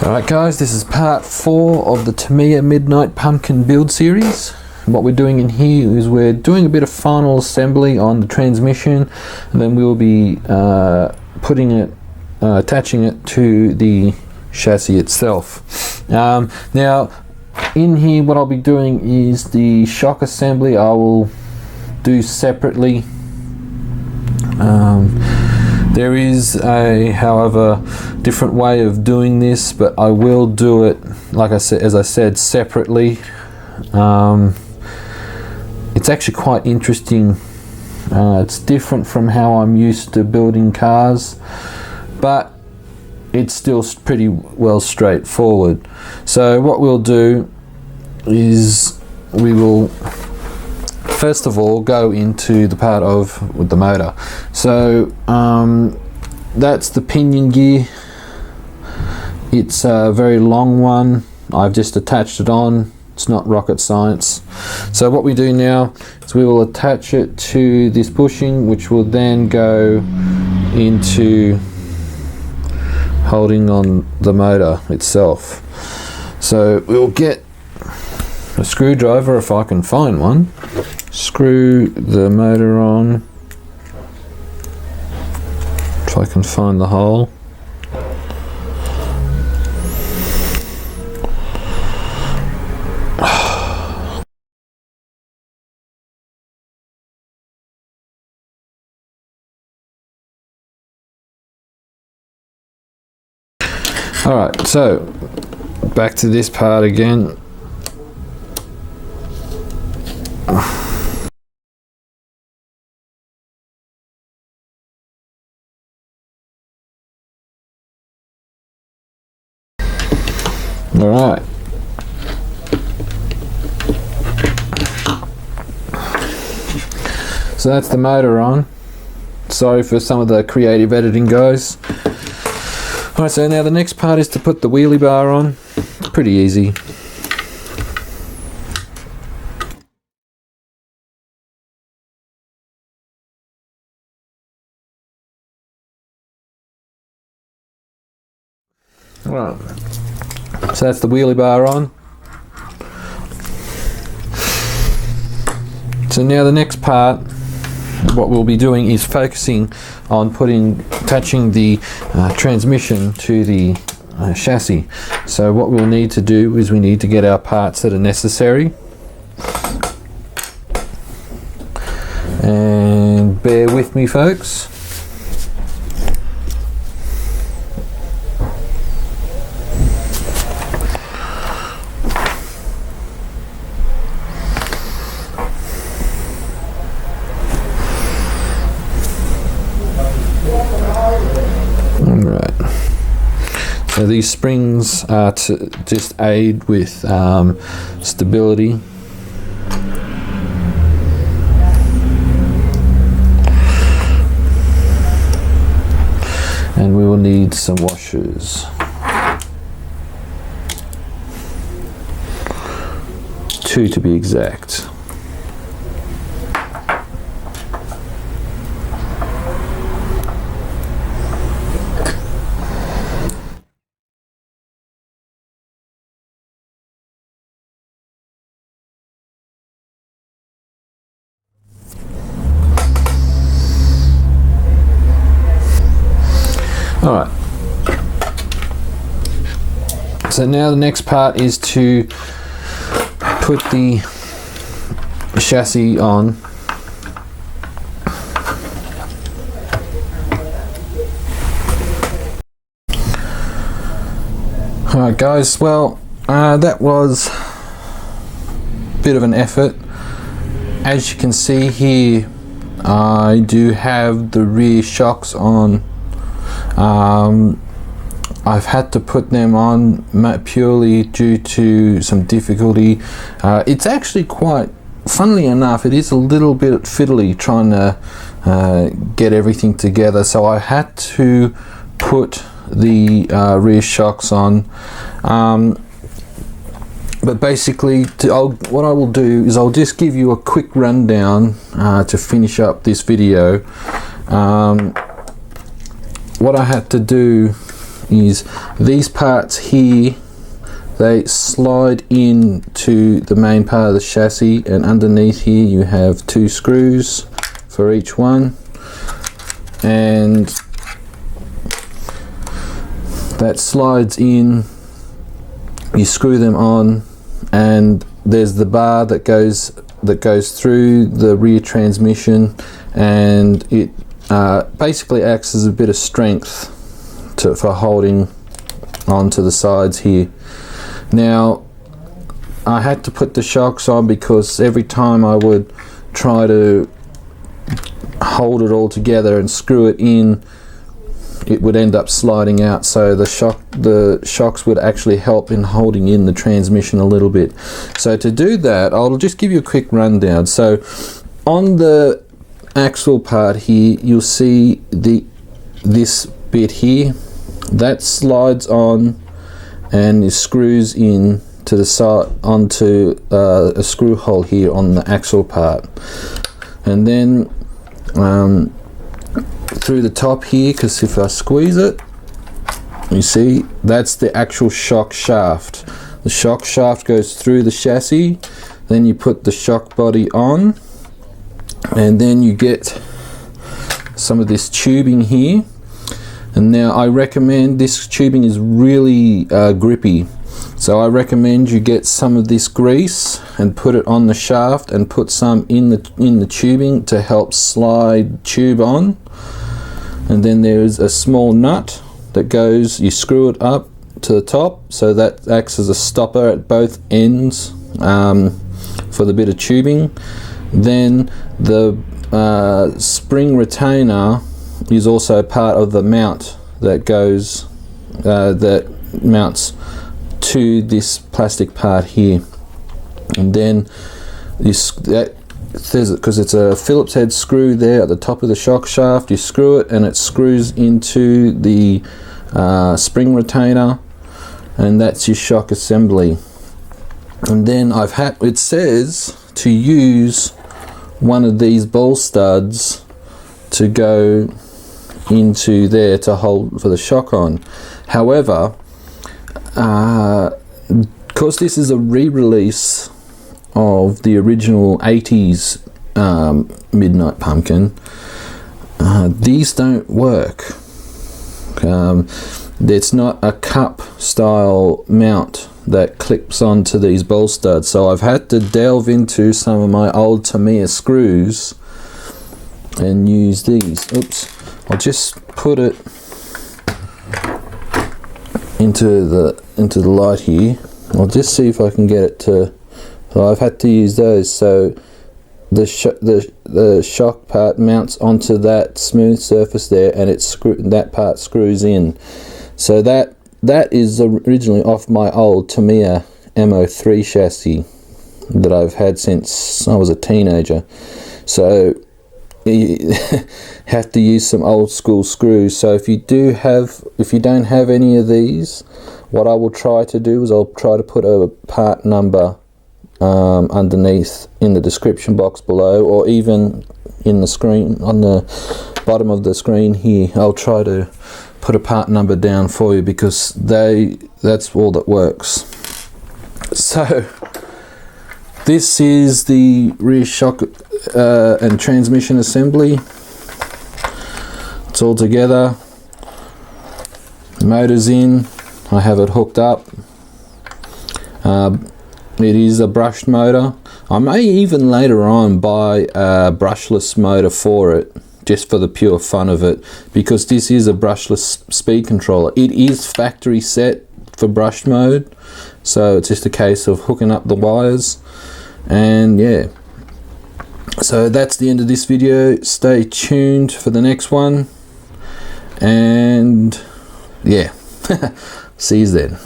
Alright guys, this is part 4 of the Tamiya Midnight Pumpkin build series. What we're doing in here is we're doing a bit of final assembly on the transmission, and then we'll be attaching it to the chassis itself. Now in here what I'll be doing is the shock assembly I will do separately. There is a, however, different way of doing this, but I will do it, like I said, as I said, separately. It's actually quite interesting. It's different from how I'm used to building cars, but it's still pretty well straightforward. So what we'll do is we will first of all go into the part with the motor. So that's the pinion gear. It's a very long one. I've just attached it on. It's not rocket science. So what we do now is we will attach it to this bushing, which will then go into holding on the motor itself. So we'll get a screwdriver if I can find one. Screw the motor on, if I can find the hole. Alright, so back to this part again. Alright. So that's the motor on. Sorry for some of the creative editing, guys. Alright, so now the next part is to put the wheelie bar on. It's pretty easy. Right. So that's the wheelie bar on. So now the next part, what we'll be doing is focusing on attaching the transmission to the chassis. So what we'll need to do is we need to get our parts that are necessary. And bear with me, folks. So these springs are to just aid with stability. And we will need some washers. 2 to be exact. Alright, so now the next part is to put the chassis on. Alright guys, well that was a bit of an effort. As you can see here, I do have the rear shocks on. I've had to put them on purely due to some difficulty. It's actually quite, funnily enough, it is a little bit fiddly trying to get everything together, so I had to put the rear shocks on. But basically, what I will do is I'll just give you a quick rundown to finish up this video. What I had to do is these parts here, they slide into the main part of the chassis, and underneath here you have 2 screws for each one, and that slides in, you screw them on, and there's the bar that goes through the rear transmission, and it basically acts as a bit of strength for holding onto the sides here. Now I had to put the shocks on because every time I would try to hold it all together and screw it in, it would end up sliding out, so the shocks would actually help in holding in the transmission a little bit. So to do that, I'll just give you a quick rundown. So on the axle part here, you'll see this bit here that slides on and it screws in to the side onto a screw hole here on the axle part, and then through the top here, because if I squeeze it, you see that's the actual shock shaft. The shock shaft goes through the chassis, then you put the shock body on, and then you get some of this tubing here. And now I recommend, this tubing is really grippy, so I recommend you get some of this grease and put it on the shaft and put some in the tubing to help slide tube on. And then there's a small nut that goes, you screw it up to the top, so that acts as a stopper at both ends for the bit of tubing. Then the spring retainer is also part of the mount that goes that mounts to this plastic part here. And then this, because it's a Phillips head screw there at the top of the shock shaft, you screw it and it screws into the spring retainer, and that's your shock assembly. And then it says to use one of these ball studs to go into there to hold for the shock on. However, because this is a re-release of the original 80s Midnight Pumpkin, these don't work. It's not a cup style mount that clips onto these ball studs, so I've had to delve into some of my old Tamiya screws and use these. Oops, I'll just put it into the light here. I'll just see if I can get it to, so I've had to use those, so the shock part mounts onto that smooth surface there, and that part screws in. So that is originally off my old Tamiya MO3 chassis that I've had since I was a teenager. So you have to use some old school screws. So if you don't have any of these, what I will try to do is I'll try to put a part number underneath in the description box below, or even in the screen on the bottom of the screen here. I'll try to put a part number down for you, because that's all that works. So this is the rear shock and transmission assembly. It's all together, the motor's in, I have it hooked up. It is a brushed motor. I may even later on buy a brushless motor for it, just for the pure fun of it, because this is a brushless speed controller. It is factory set for brush mode, so it's just a case of hooking up the wires. And yeah, so that's the end of this video. Stay tuned for the next one, and yeah, see you then.